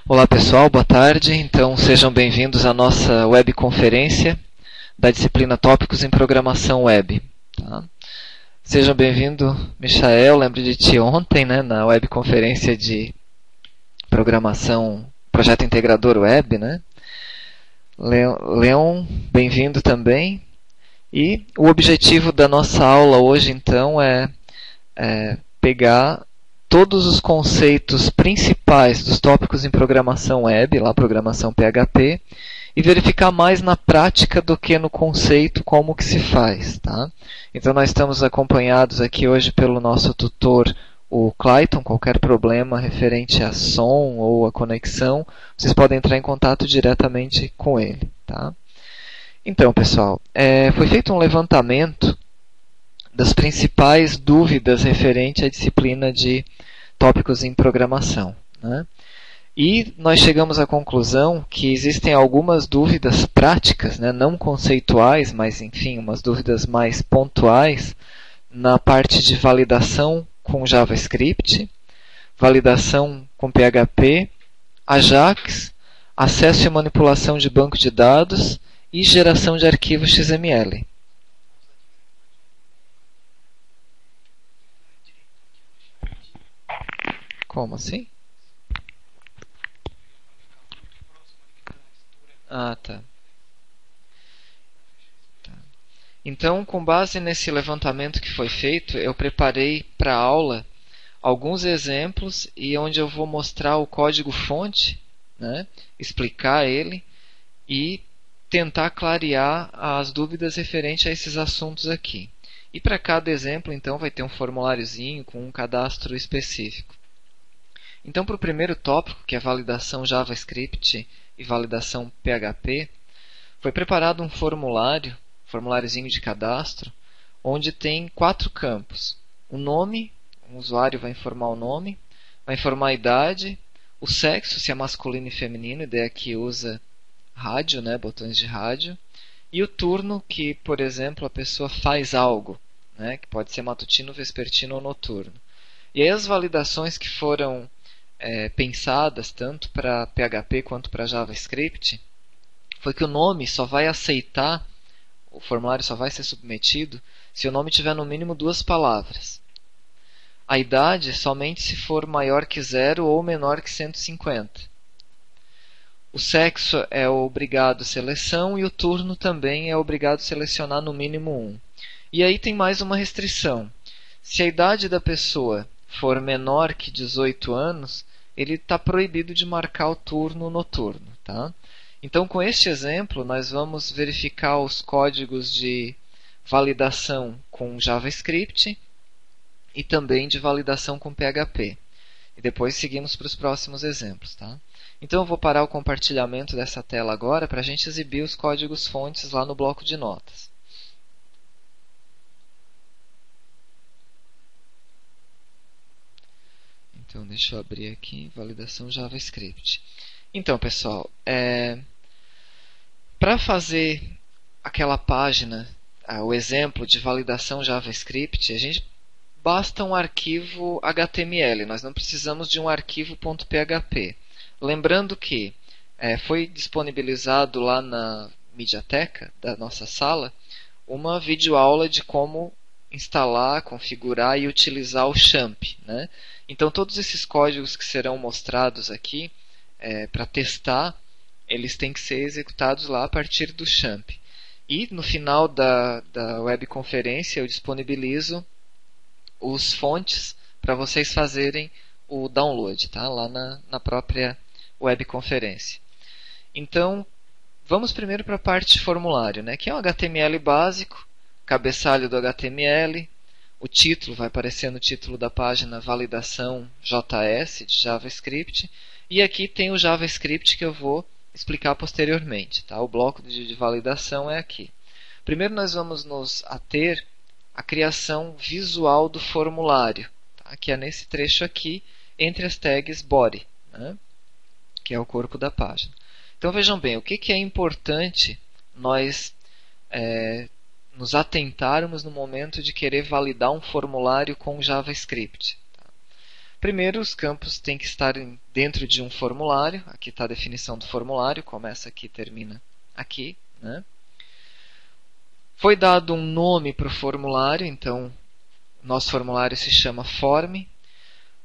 Olá pessoal, boa tarde. Então sejam bem-vindos à nossa webconferência da disciplina Tópicos em Programação Web. Tá? Seja bem-vindo, Michael. Lembro de ti ontem, né, na webconferência de programação, projeto integrador web, né? Leon, bem-vindo também. E o objetivo da nossa aula hoje, então, é pegar todos os conceitos principais dos tópicos em programação web, lá programação PHP, e verificar mais na prática do que no conceito como que se faz. Tá? Então nós estamos acompanhados aqui hoje pelo nosso tutor, o Clayton. Qualquer problema referente a som ou a conexão, vocês podem entrar em contato diretamente com ele. Tá? Então, pessoal, foi feito um levantamento das principais dúvidas referente à disciplina de tópicos em programação. Né? E nós chegamos à conclusão que existem algumas dúvidas práticas, né, não conceituais, mas enfim, umas dúvidas mais pontuais na parte de validação com JavaScript, validação com PHP, Ajax, acesso e manipulação de banco de dados e geração de arquivos XML. Como assim? Ah, tá. Então, com base nesse levantamento que foi feito, eu preparei para a aula alguns exemplos e onde eu vou mostrar o código-fonte, né, explicar ele e tentar clarear as dúvidas referentes a esses assuntos aqui. E para cada exemplo, então, vai ter um formuláriozinho com um cadastro específico. Então, para o primeiro tópico, que é validação JavaScript e validação PHP, foi preparado um formuláriozinho de cadastro, onde tem 4 campos. O nome, o usuário vai informar o nome, vai informar a idade, o sexo, se é masculino e feminino, ideia que usa rádio, né, botões de rádio, e o turno, que, por exemplo, a pessoa faz algo, né, que pode ser matutino, vespertino ou noturno. E aí as validações que foram pensadas tanto para PHP quanto para JavaScript foi que o nome só vai aceitar, o formulário só vai ser submetido se o nome tiver no mínimo 2 palavras. A idade somente se for maior que 0 ou menor que 150. O sexo é obrigado seleção e o turno também é obrigado selecionar no mínimo 1. E aí tem mais uma restrição. Se a idade da pessoa for menor que 18 anos, ele está proibido de marcar o turno noturno. Tá? Então, com este exemplo, nós vamos verificar os códigos de validação com JavaScript e também de validação com PHP. E depois seguimos para os próximos exemplos. Tá? Então, eu vou parar o compartilhamento dessa tela agora para a gente exibir os códigos fontes lá no bloco de notas. Então, deixa eu abrir aqui, validação JavaScript. Então, pessoal, para fazer aquela página, o exemplo de validação JavaScript, basta um arquivo HTML, nós não precisamos de um arquivo .php. Lembrando que foi disponibilizado lá na Mediateca da nossa sala uma videoaula de como instalar, configurar e utilizar o XAMPP. Né? Então, todos esses códigos que serão mostrados aqui para testar, eles têm que ser executados lá a partir do XAMPP. E no final da webconferência eu disponibilizo os fontes para vocês fazerem o download, tá? Lá na própria webconferência. Então, vamos primeiro para a parte de formulário, né? Que é um HTML básico, cabeçalho do HTML, o título vai aparecer no título da página validação JS de JavaScript, e aqui tem o JavaScript que eu vou explicar posteriormente. Tá? O bloco de validação é aqui. Primeiro nós vamos nos ater à criação visual do formulário, tá? Que é nesse trecho aqui, entre as tags body, né? Que é o corpo da página. Então vejam bem, o que é importante nós nos atentarmos no momento de querer validar um formulário com JavaScript. Tá? Primeiro, os campos têm que estar dentro de um formulário. Aqui está a definição do formulário, começa aqui, termina aqui, né? Foi dado um nome para o formulário, então nosso formulário se chama form.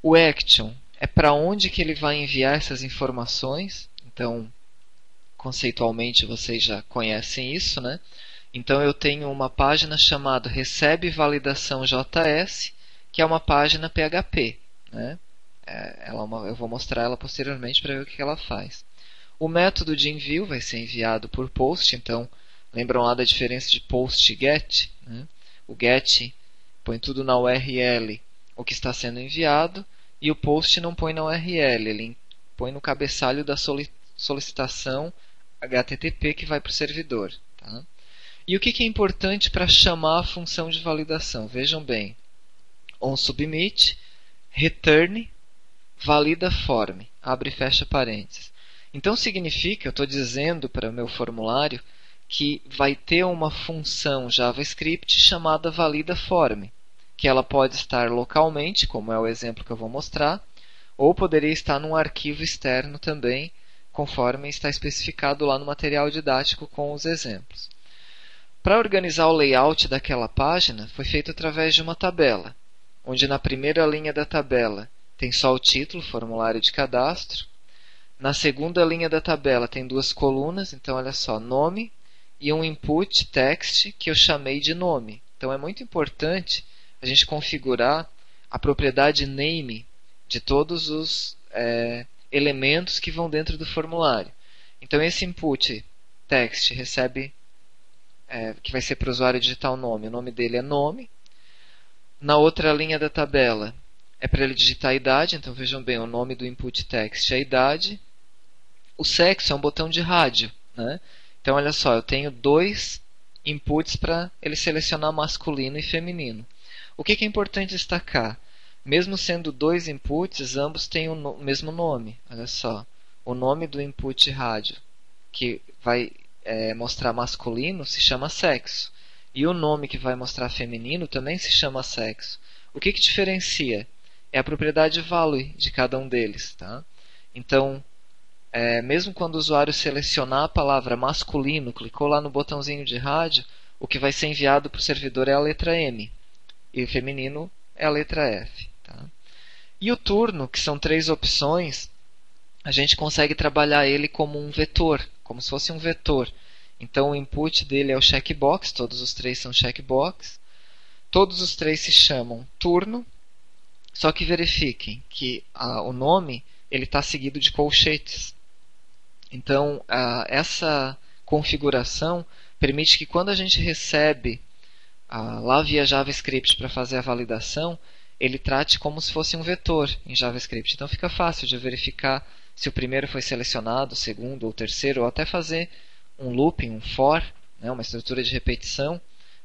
O action é para onde que ele vai enviar essas informações. Então, conceitualmente, vocês já conhecem isso, né? Então, eu tenho uma página chamada recebe validação JS, que é uma página PHP, né? Eu vou mostrar ela posteriormente para ver o que ela faz. O método de envio vai ser enviado por post, então lembram lá da diferença de post e get, né? O get põe tudo na URL o que está sendo enviado, e o post não põe na URL, ele põe no cabeçalho da solicitação HTTP que vai para o servidor. Tá? E o que é importante para chamar a função de validação? Vejam bem, onSubmit, return, valida form, abre e fecha parênteses. Então significa, eu estou dizendo para o meu formulário, que vai ter uma função JavaScript chamada validaForm, que ela pode estar localmente, como é o exemplo que eu vou mostrar, ou poderia estar num arquivo externo também, conforme está especificado lá no material didático com os exemplos. Para organizar o layout daquela página, foi feito através de uma tabela, onde na primeira linha da tabela tem só o título, formulário de cadastro. Na segunda linha da tabela tem duas colunas, então olha só, nome e um input text que eu chamei de nome. Então é muito importante a gente configurar a propriedade name de todos os elementos que vão dentro do formulário. Então esse input text recebe, que vai ser para o usuário digitar o nome dele é nome. Na outra linha da tabela é para ele digitar a idade, então vejam bem, o nome do input text é a idade. O sexo é um botão de rádio, né? Então olha só, eu tenho dois inputs para ele selecionar masculino e feminino. O que é importante destacar? Mesmo sendo dois inputs, ambos têm o mesmo nome. Olha só, o nome do input rádio, que vai mostrar masculino, se chama sexo. E o nome que vai mostrar feminino também se chama sexo. O que diferencia? É a propriedade value de cada um deles. Tá? Então, mesmo quando o usuário selecionar a palavra masculino, clicou lá no botãozinho de rádio, o que vai ser enviado para o servidor é a letra M. E o feminino é a letra F. Tá? E o turno, que são 3 opções, a gente consegue trabalhar ele como um vetor, como se fosse um vetor. Então o input dele é o checkbox, todos os 3 são checkbox. Todos os 3 se chamam turno, só que verifiquem que o nome está seguido de colchetes. Então essa configuração permite que quando a gente recebe lá via JavaScript para fazer a validação, ele trate como se fosse um vetor em JavaScript. Então fica fácil de verificar se o primeiro foi selecionado, o segundo ou o terceiro, ou até fazer um looping, um for, né, uma estrutura de repetição,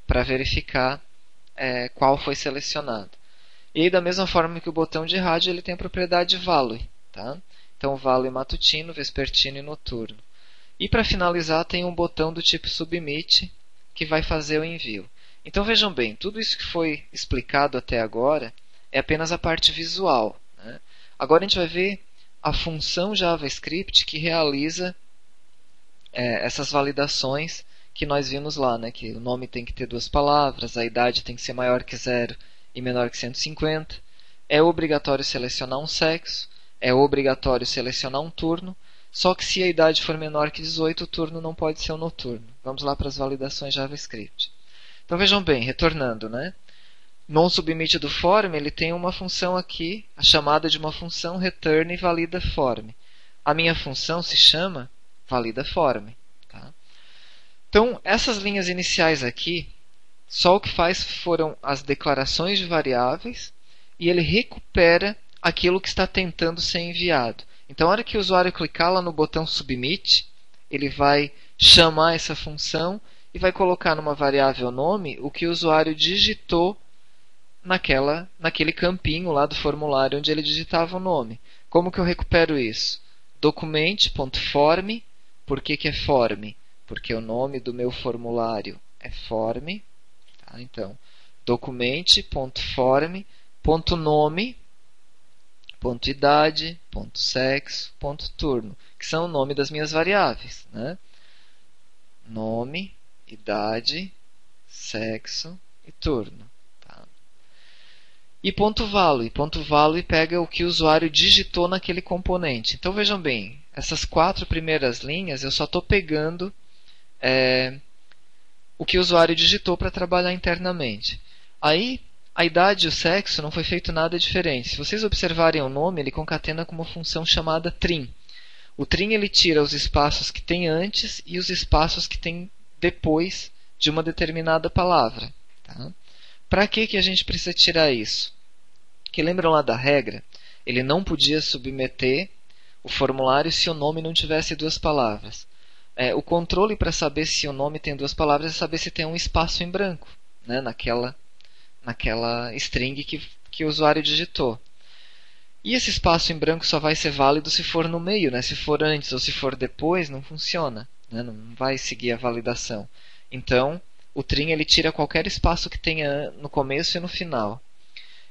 para verificar qual foi selecionado. E aí, da mesma forma que o botão de rádio, ele tem a propriedade value. Tá? Então, value matutino, vespertino e noturno. E para finalizar, tem um botão do tipo submit, que vai fazer o envio. Então vejam bem, tudo isso que foi explicado até agora é apenas a parte visual. Né? Agora a gente vai ver a função JavaScript que realiza essas validações que nós vimos lá. Né? Que o nome tem que ter 2 palavras, a idade tem que ser maior que 0 e menor que 150. É obrigatório selecionar um sexo, é obrigatório selecionar um turno, só que se a idade for menor que 18, o turno não pode ser um noturno. Vamos lá para as validações JavaScript. Então vejam bem, retornando, né? NonSubmit do form, ele tem uma função aqui, a chamada de uma função return validaForm. A minha função se chama validaForm. Tá? Então, essas linhas iniciais aqui, só o que faz foram as declarações de variáveis e ele recupera aquilo que está tentando ser enviado. Então, na hora que o usuário clicar lá no botão Submit, ele vai chamar essa função e vai colocar numa variável nome o que o usuário digitou naquele campinho lá do formulário onde ele digitava o nome. Como que eu recupero isso? Document.form. Por que é form? Porque o nome do meu formulário é form. Tá? Então, document.form.nome ponto idade, ponto sexo, ponto turno, que são o nome das minhas variáveis, né? Nome, idade, sexo e turno. Tá? E ponto value. Ponto value pega o que o usuário digitou naquele componente. Então vejam bem, essas 4 primeiras linhas eu só estou pegando o que o usuário digitou para trabalhar internamente. Aí, a idade e o sexo não foi feito nada diferente. Se vocês observarem o nome, ele concatena com uma função chamada trim. O trim ele tira os espaços que tem antes e os espaços que tem depois de uma determinada palavra. Tá? Para que a gente precisa tirar isso? Porque lembram lá da regra? Ele não podia submeter o formulário se o nome não tivesse 2 palavras. O controle para saber se o nome tem 2 palavras é saber se tem um espaço em branco, né, naquela string que o usuário digitou. E esse espaço em branco só vai ser válido se for no meio, né? Se for antes ou se for depois, não funciona, né? Não vai seguir a validação. Então, o trim ele tira qualquer espaço que tenha no começo e no final.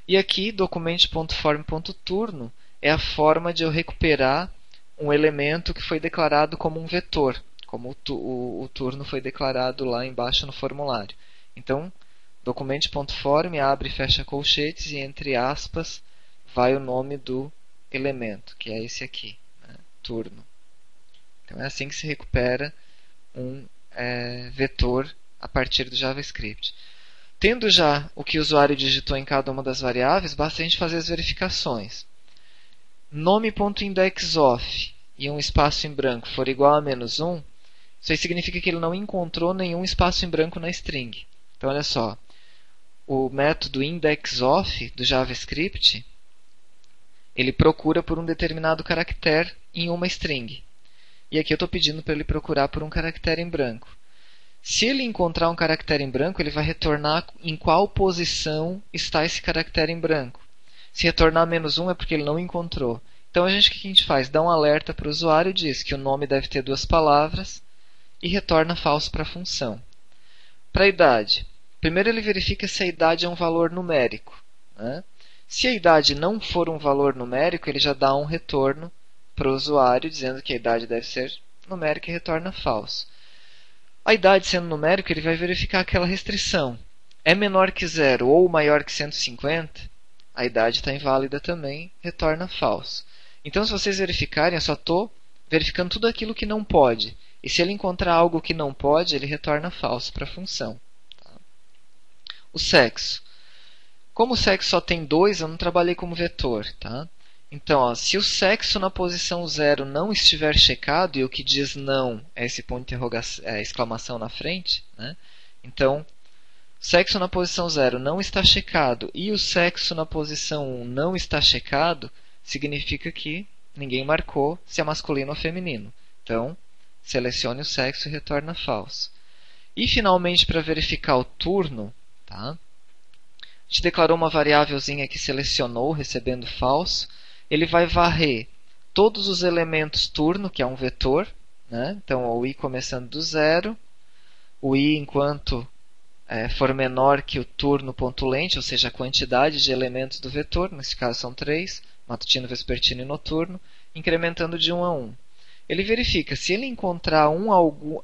E aqui, document.form.turno é a forma de eu recuperar um elemento que foi declarado como um vetor, como o turno foi declarado lá embaixo no formulário. Então, document.form abre e fecha colchetes e entre aspas vai o nome do elemento, que é esse aqui, né? Turno. Então é assim que se recupera um vetor a partir do JavaScript. Tendo já o que o usuário digitou em cada uma das variáveis, basta a gente fazer as verificações. Nome.indexOf e um espaço em branco for igual a -1, isso aí significa que ele não encontrou nenhum espaço em branco na string. Então olha só, o método indexOf do JavaScript ele procura por um determinado caractere em uma string. E aqui eu estou pedindo para ele procurar por um caractere em branco. Se ele encontrar um caractere em branco, ele vai retornar em qual posição está esse caractere em branco. Se retornar -1 é porque ele não encontrou. Então o que a gente faz? Dá um alerta para o usuário, diz que o nome deve ter 2 palavras e retorna falso para a função. Para a idade, primeiro ele verifica se a idade é um valor numérico, né? Se a idade não for um valor numérico, ele já dá um retorno para o usuário, dizendo que a idade deve ser numérica e retorna falso. A idade sendo numérica, ele vai verificar aquela restrição. É menor que 0 ou maior que 150, a idade está inválida também, retorna falso. Então, se vocês verificarem, eu só estou verificando tudo aquilo que não pode. E se ele encontrar algo que não pode, ele retorna falso para a função. Tá? O sexo. Como o sexo só tem 2, eu não trabalhei como vetor. Tá? Então, se o sexo na posição 0 não estiver checado, e o que diz não é esse ponto de interrogação, exclamação na frente, né? Então, sexo na posição 0 não está checado e o sexo na posição 1 não está checado, significa que ninguém marcou se é masculino ou feminino. Então, selecione o sexo e retorna falso. E, finalmente, para verificar o turno, tá? A gente declarou uma variávelzinha que selecionou, recebendo falso. Ele vai varrer todos os elementos turno, que é um vetor, né? Então, o i começando do 0, o i enquanto for menor que o turno.length, ou seja, a quantidade de elementos do vetor, nesse caso são 3, matutino, vespertino e noturno, incrementando de 1 a 1. Ele verifica, se ele encontrar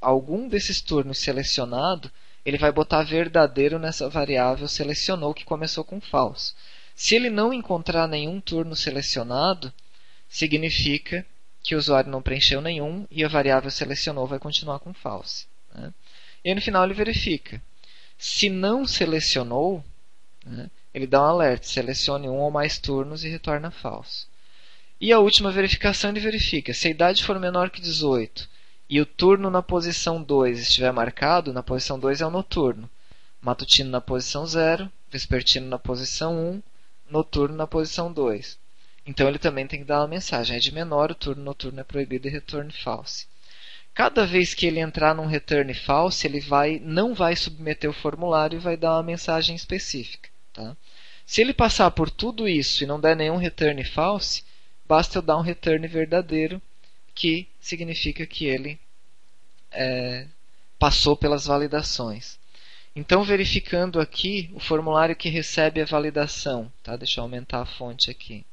algum desses turnos selecionado, ele vai botar verdadeiro nessa variável selecionou, que começou com falso. Se ele não encontrar nenhum turno selecionado, significa que o usuário não preencheu nenhum e a variável selecionou vai continuar com false. Né? E aí no final ele verifica. Se não selecionou, né, ele dá um alerta, selecione um ou mais turnos e retorna falso. E a última verificação ele verifica, se a idade for menor que 18 e o turno na posição 2 estiver marcado, na posição 2 é o noturno, matutino na posição 0, vespertino na posição 1, noturno na posição 2. Então ele também tem que dar uma mensagem, é de menor, o turno noturno é proibido e retorne false. Cada vez que ele entrar num return false, ele não vai submeter o formulário e vai dar uma mensagem específica. Tá? Se ele passar por tudo isso e não der nenhum return false, basta eu dar um return verdadeiro, que significa que ele passou pelas validações. Então, verificando aqui o formulário que recebe a validação. Tá? Deixa eu aumentar a fonte aqui.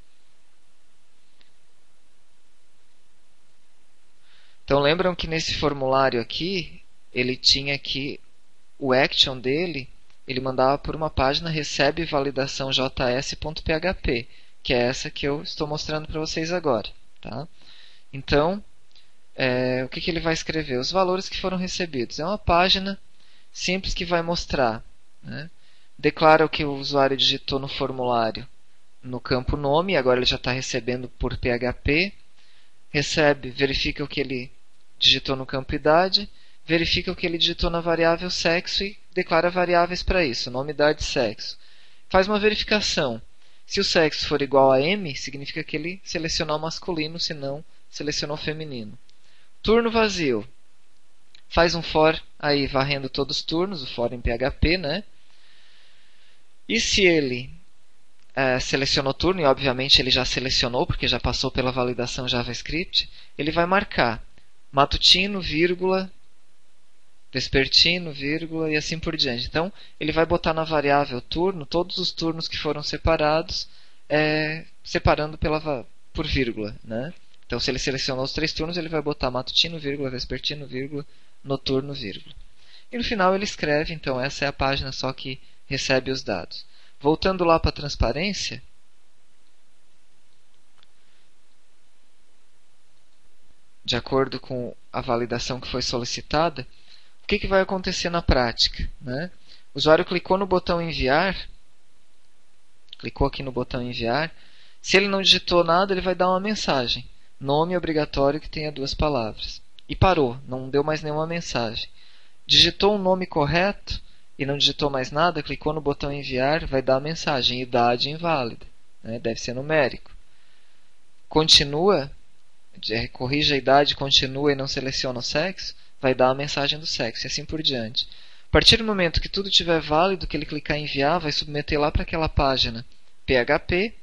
Então lembram que nesse formulário aqui, ele tinha aqui o action dele, ele mandava por uma página recebe validação js.php, que é essa que eu estou mostrando para vocês agora. Tá? Então, o que ele vai escrever? Os valores que foram recebidos. É uma página simples que vai mostrar. Né? Declara o que o usuário digitou no formulário no campo nome, agora ele já está recebendo por PHP. Recebe, verifica o que ele digitou no campo idade, verifica o que ele digitou na variável sexo e declara variáveis para isso, nome, idade, sexo. Faz uma verificação. Se o sexo for igual a M, significa que ele selecionou o masculino, se não, selecionou o feminino. Turno vazio. Faz um for aí varrendo todos os turnos, o for em PHP, né? E se ele selecionou turno, e obviamente ele já selecionou, porque já passou pela validação JavaScript, ele vai marcar matutino, vírgula, vespertino, vírgula, e assim por diante. Então, ele vai botar na variável turno todos os turnos que foram separados, separando por vírgula. Né? Então, se ele selecionou os 3 turnos, ele vai botar matutino, vírgula, vespertino, vírgula, noturno, vírgula. E no final ele escreve, então essa é a página só que recebe os dados. Voltando lá para a transparência, de acordo com a validação que foi solicitada, o que vai acontecer na prática? Né? O usuário clicou no botão enviar, clicou aqui no botão enviar, se ele não digitou nada, ele vai dar uma mensagem. Nome obrigatório que tenha 2 palavras. E parou, não deu mais nenhuma mensagem. Digitou um nome correto e não digitou mais nada, clicou no botão enviar, vai dar a mensagem, idade inválida. Né? Deve ser numérico. Continua, corrige a idade, continua e não seleciona o sexo, vai dar a mensagem do sexo e assim por diante. A partir do momento que tudo estiver válido, que ele clicar em enviar, vai submeter lá para aquela página PHP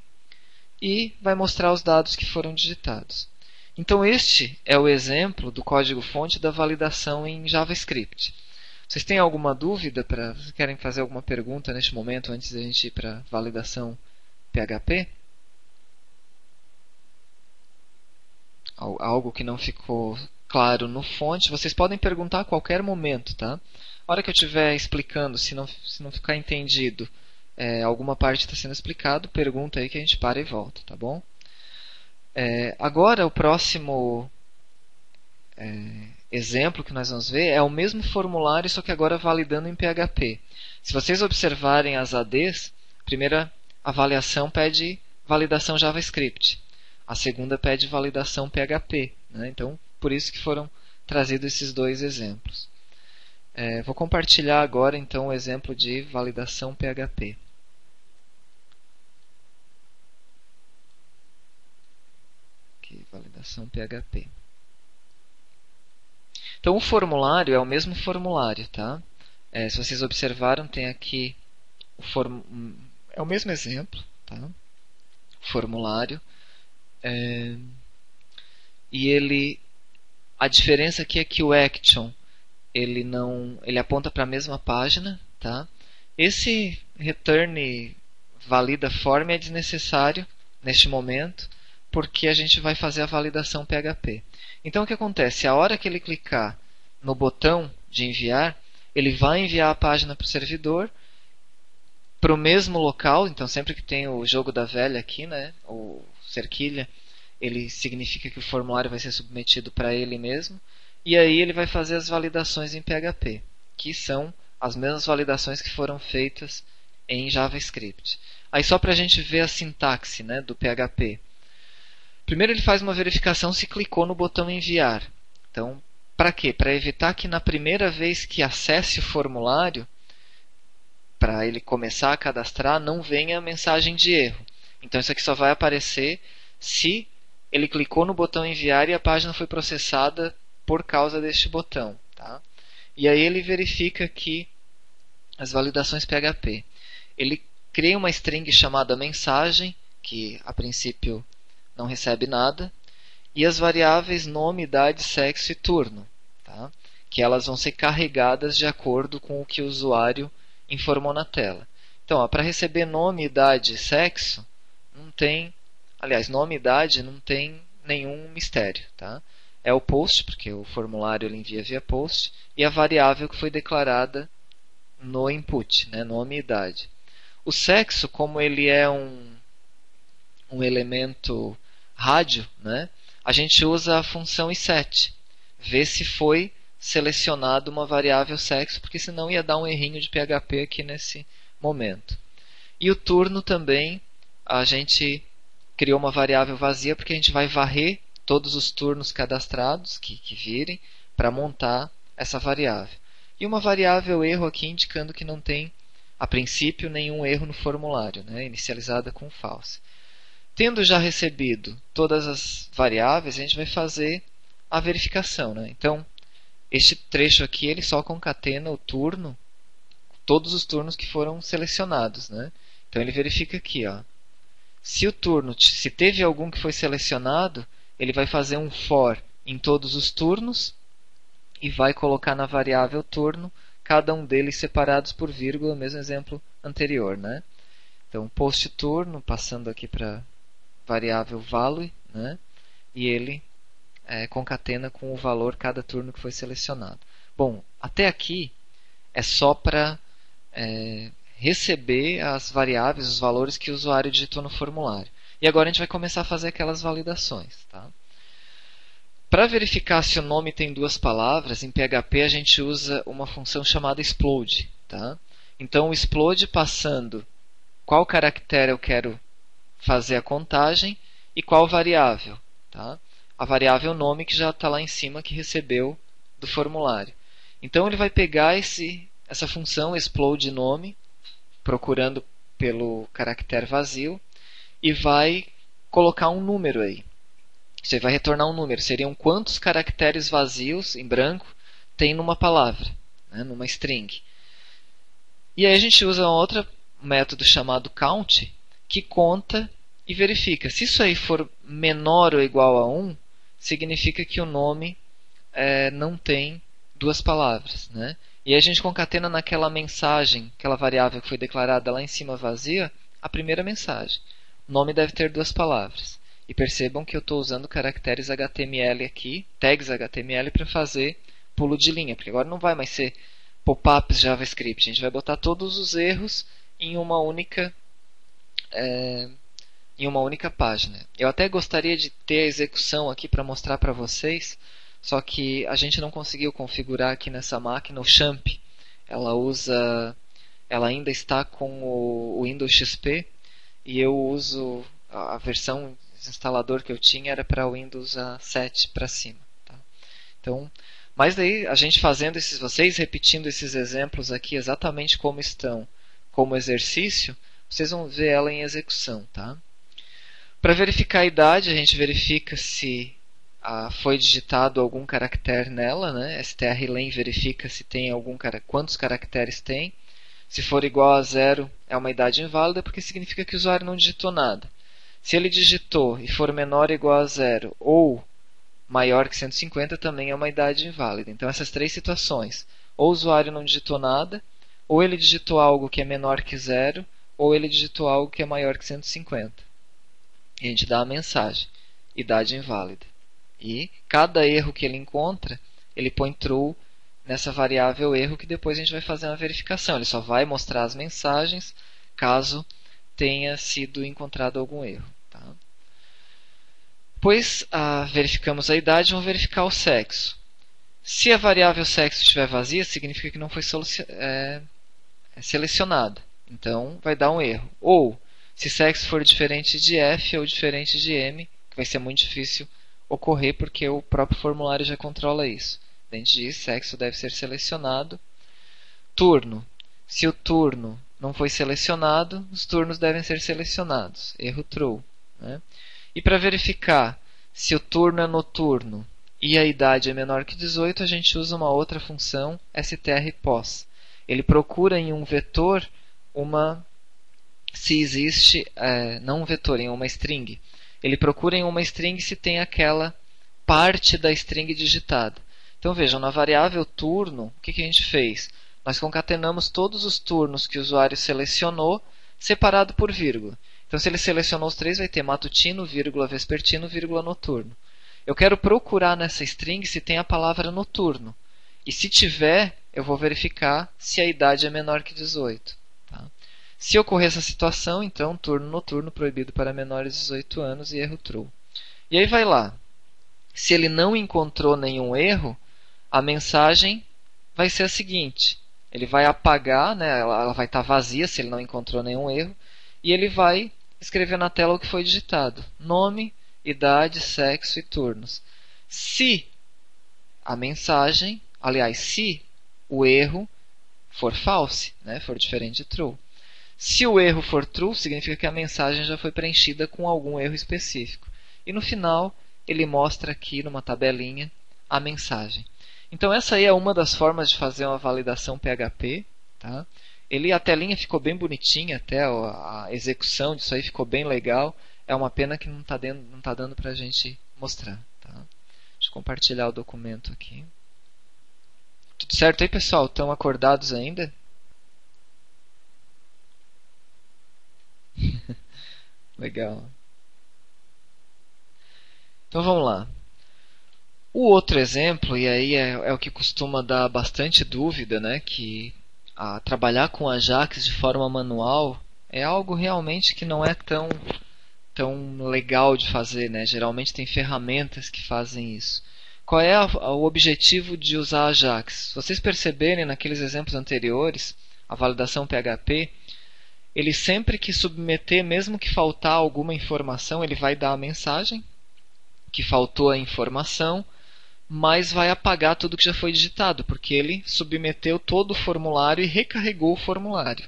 e vai mostrar os dados que foram digitados. Então este é o exemplo do código-fonte da validação em JavaScript. Vocês têm alguma dúvida? Querem fazer alguma pergunta neste momento antes da gente ir para a validação PHP? Algo que não ficou claro no fonte, vocês podem perguntar a qualquer momento. Tá? A hora que eu estiver explicando, se não ficar entendido, alguma parte está sendo explicado, pergunta aí que a gente para e volta. Tá bom? Agora o próximo exemplo que nós vamos ver é o mesmo formulário, só que agora validando em PHP. Se vocês observarem as ADs, a primeira avaliação pede validação JavaScript. A segunda pede validação PHP. Né? Então, por isso que foram trazidos esses 2 exemplos. Vou compartilhar agora então o exemplo de validação PHP. Aqui, validação PHP. Então, o formulário é o mesmo formulário. Tá? Se vocês observaram, tem aqui é o mesmo exemplo. Tá? Formulário. E a diferença aqui é que o action ele aponta para a mesma página. Tá? Esse return valida form é desnecessário neste momento, porque a gente vai fazer a validação PHP. Então o que acontece? A hora que ele clicar no botão de enviar, ele vai enviar a página para o servidor, para o mesmo local. Então sempre que tem o jogo da velha aqui, né, o cerquilha, ele significa que o formulário vai ser submetido para ele mesmo. E aí ele vai fazer as validações em PHP, que são as mesmas validações que foram feitas em JavaScript. Aí só para a gente ver a sintaxe, né, do PHP. Primeiro ele faz uma verificação se clicou no botão enviar. Então, para quê? Para evitar que na primeira vez que acesse o formulário, para ele começar a cadastrar, não venha a mensagem de erro. Então isso aqui só vai aparecer se ele clicou no botão enviar e a página foi processada por causa deste botão. Tá? E aí ele verifica aqui as validações PHP. Ele cria uma string chamada mensagem, que a princípio não recebe nada, e as variáveis nome, idade, sexo e turno, tá? Que elas vão ser carregadas de acordo com o que o usuário informou na tela. Então, para receber nome, idade e sexo, não tem, aliás, nome e idade não tem nenhum mistério. Tá? é o post, porque o formulário ele envia via post, e a variável que foi declarada no input, né, nome e idade. O sexo, como ele é um elemento rádio, né, a gente usa a função iset, ver se foi selecionado uma variável sexo, porque senão ia dar um errinho de PHP aqui nesse momento. E o turno também, a gente criou uma variável vazia, porque a gente vai varrer todos os turnos cadastrados que virem para montar essa variável. E uma variável erro aqui indicando que não tem, a princípio, nenhum erro no formulário, né, inicializada com false. Tendo já recebido todas as variáveis, a gente vai fazer a verificação, né? Então, este trecho aqui ele só concatena o turno, todos os turnos que foram selecionados, né? Então ele verifica aqui, ó. Se o turno, se teve algum que foi selecionado, ele vai fazer um for em todos os turnos e vai colocar na variável turno cada um deles separados por vírgula, mesmo exemplo anterior, né? Então post turno, passando aqui para variável value, né? E ele concatena com o valor cada turno que foi selecionado. Bom, até aqui é só para receber as variáveis, os valores que o usuário digitou no formulário. E agora a gente vai começar a fazer aquelas validações. Tá? Para verificar se o nome tem duas palavras, em PHP a gente usa uma função chamada explode. Tá? Então o explode passando qual caractere eu quero fazer a contagem e qual variável. Tá? A variável nome que já está lá em cima que recebeu do formulário. Então ele vai pegar essa função explode nome, procurando pelo caractere vazio, e vai colocar um número aí. Você vai retornar um número. Seriam quantos caracteres vazios, em branco, tem numa palavra, né, numa string. E aí a gente usa um outro método chamado count, que conta e verifica. Se isso aí for menor ou igual a 1, significa que o nome não tem duas palavras. Né? E aí a gente concatena naquela mensagem, aquela variável que foi declarada lá em cima vazia, a primeira mensagem. O nome deve ter duas palavras. E percebam que eu estou usando caracteres HTML aqui, tags HTML, para fazer pulo de linha, porque agora não vai mais ser pop-ups JavaScript. A gente vai botar todos os erros em uma única página. Eu até gostaria de ter a execução aqui para mostrar para vocês, só que a gente não conseguiu configurar aqui nessa máquina o champ. Ela ainda está com o Windows XP e eu uso a versão de instalador que eu tinha era para Windows 7 para cima. Tá? Então, mas daí a gente fazendo vocês repetindo esses exemplos aqui exatamente como estão, como exercício, vocês vão ver ela em execução. Tá? Para verificar a idade, a gente verifica se foi digitado algum caractere nela, né? strlen verifica se tem quantos caracteres tem. Se for igual a 0, é uma idade inválida, porque significa que o usuário não digitou nada. Se ele digitou e for menor ou igual a 0, ou maior que 150, também é uma idade inválida. Então, essas três situações. Ou o usuário não digitou nada, ou ele digitou algo que é menor que 0, ou ele digitou algo que é maior que 150. E a gente dá a mensagem, idade inválida. E cada erro que ele encontra, ele põe true nessa variável erro, que depois a gente vai fazer uma verificação. Ele só vai mostrar as mensagens caso tenha sido encontrado algum erro. Tá? Depois verificamos a idade, vamos verificar o sexo. Se a variável sexo estiver vazia, significa que não foi selecionada. Então vai dar um erro. Ou, se sexo for diferente de F ou diferente de M, que vai ser muito difícil ocorrer porque o próprio formulário já controla isso. A gente diz sexo deve ser selecionado. Turno. Se o turno não foi selecionado, os turnos devem ser selecionados. Erro true. Né? E para verificar se o turno é noturno e a idade é menor que 18, a gente usa uma outra função, strpos. Ele procura em um vetor se existe, não um vetor, em uma string. Ele procura em uma string se tem aquela parte da string digitada. Então vejam, na variável turno, o que a gente fez? Nós concatenamos todos os turnos que o usuário selecionou, separado por vírgula. Então se ele selecionou os três, vai ter matutino, vírgula vespertino, vírgula noturno. Eu quero procurar nessa string se tem a palavra noturno. E se tiver, eu vou verificar se a idade é menor que 18. Tá? Se ocorrer essa situação, então, turno noturno proibido para menores de 18 anos e erro true. E aí vai lá. Se ele não encontrou nenhum erro, a mensagem vai ser a seguinte. Ele vai apagar, né, ela vai estar vazia se ele não encontrou nenhum erro, e ele vai escrever na tela o que foi digitado. Nome, idade, sexo e turnos. Se a mensagem, aliás, se o erro for false, né, for diferente de true. Se o erro for true, significa que a mensagem já foi preenchida com algum erro específico. E no final, ele mostra aqui numa tabelinha a mensagem. Então essa aí é uma das formas de fazer uma validação PHP. Tá? A telinha ficou bem bonitinha, até a execução disso aí ficou bem legal. É uma pena que não está dando para a gente mostrar. Tá? Deixa eu compartilhar o documento aqui. Tudo certo aí, pessoal? Estão acordados ainda? Legal. Então vamos lá. O outro exemplo, e aí é o que costuma dar bastante dúvida, né, que trabalhar com Ajax de forma manual é algo realmente que não é tão legal de fazer, né? Geralmente tem ferramentas que fazem isso. Qual é o objetivo de usar Ajax? Se vocês perceberem naqueles exemplos anteriores, a validação PHP, ele sempre que submeter, mesmo que faltar alguma informação, ele vai dar a mensagem que faltou a informação, mas vai apagar tudo que já foi digitado, porque ele submeteu todo o formulário e recarregou o formulário.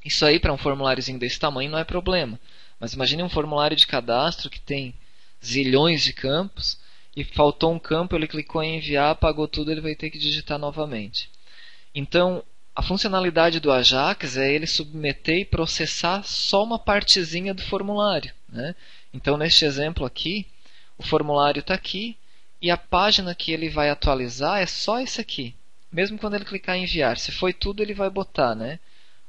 Isso aí, para um formuláriozinho desse tamanho, não é problema. Mas imagine um formulário de cadastro que tem zilhões de campos, e faltou um campo, ele clicou em enviar, apagou tudo, ele vai ter que digitar novamente. Então, a funcionalidade do Ajax é ele submeter e processar só uma partezinha do formulário. Né? Então, neste exemplo aqui, o formulário está aqui, e a página que ele vai atualizar é só esse aqui. Mesmo quando ele clicar em enviar. Se foi tudo, ele vai botar, né?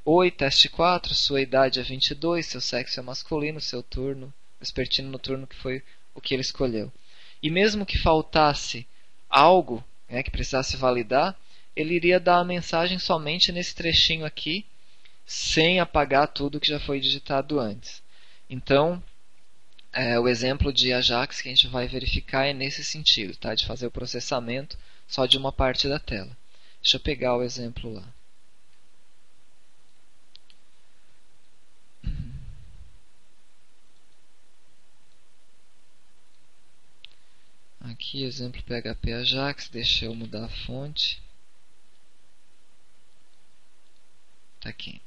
Oi, teste 4, sua idade é 22, seu sexo é masculino, seu turno, vespertino noturno, que foi o que ele escolheu. E mesmo que faltasse algo, né, que precisasse validar, ele iria dar a mensagem somente nesse trechinho aqui, sem apagar tudo que já foi digitado antes. Então, o exemplo de Ajax que a gente vai verificar é nesse sentido, tá? De fazer o processamento só de uma parte da tela. Deixa eu pegar o exemplo lá. Aqui, exemplo PHP Ajax, deixa eu mudar a fonte. Tá aqui.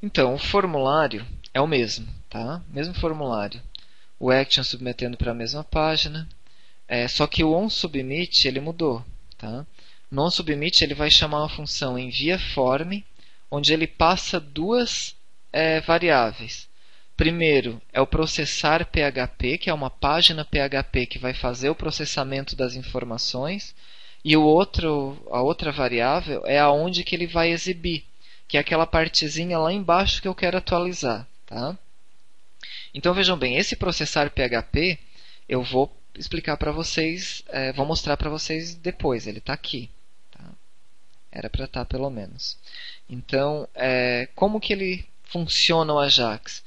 Então, o formulário é o mesmo, tá? Mesmo formulário. O action submetendo para a mesma página. Só que o onSubmit ele mudou, tá? No onSubmit ele vai chamar uma função enviaForm, onde ele passa duas variáveis. Primeiro é o processar PHP, que é uma página PHP que vai fazer o processamento das informações. E a outra variável é aonde que ele vai exibir, que é aquela partezinha lá embaixo que eu quero atualizar. Tá? Então vejam bem, esse processar PHP eu vou explicar para vocês, vou mostrar para vocês depois, ele está aqui. Tá? Era para estar pelo menos. Então, como que ele funciona o Ajax?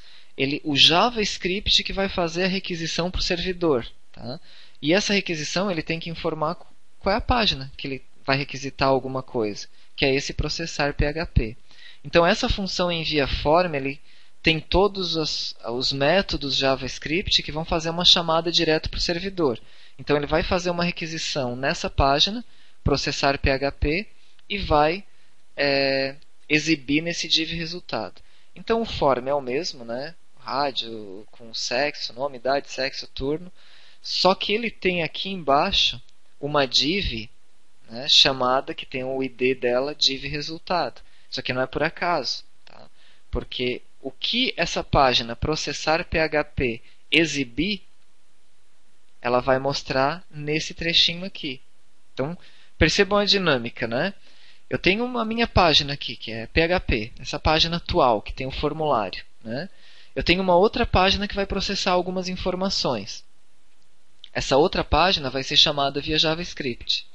O JavaScript que vai fazer a requisição para o servidor. Tá? E essa requisição ele tem que informar qual é a página que ele vai requisitar alguma coisa, que é esse processar PHP. Então essa função enviaForm ele tem todos os métodos JavaScript que vão fazer uma chamada direto para o servidor. Então ele vai fazer uma requisição nessa página, processar PHP, e vai exibir nesse div resultado. Então o form é o mesmo, né? Rádio com sexo, nome, idade, sexo, turno. Só que ele tem aqui embaixo uma div, né, chamada, que tem o ID dela, div resultado. Isso aqui não é por acaso, tá? Porque o que essa página processar PHP exibir, ela vai mostrar nesse trechinho aqui. Então, percebam a dinâmica, né? Eu tenho a minha página aqui, que é PHP, essa página atual, que tem o formulário. Né? Eu tenho uma outra página que vai processar algumas informações. Essa outra página vai ser chamada via JavaScript.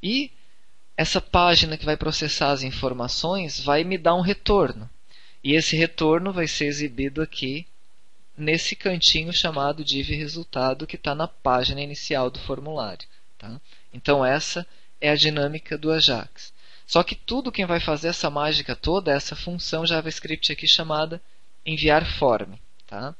E essa página que vai processar as informações vai me dar um retorno. E esse retorno vai ser exibido aqui nesse cantinho chamado div resultado que está na página inicial do formulário. Tá? Então essa é a dinâmica do Ajax. Só que tudo quem vai fazer essa mágica toda é essa função JavaScript aqui chamada enviar form. Tá?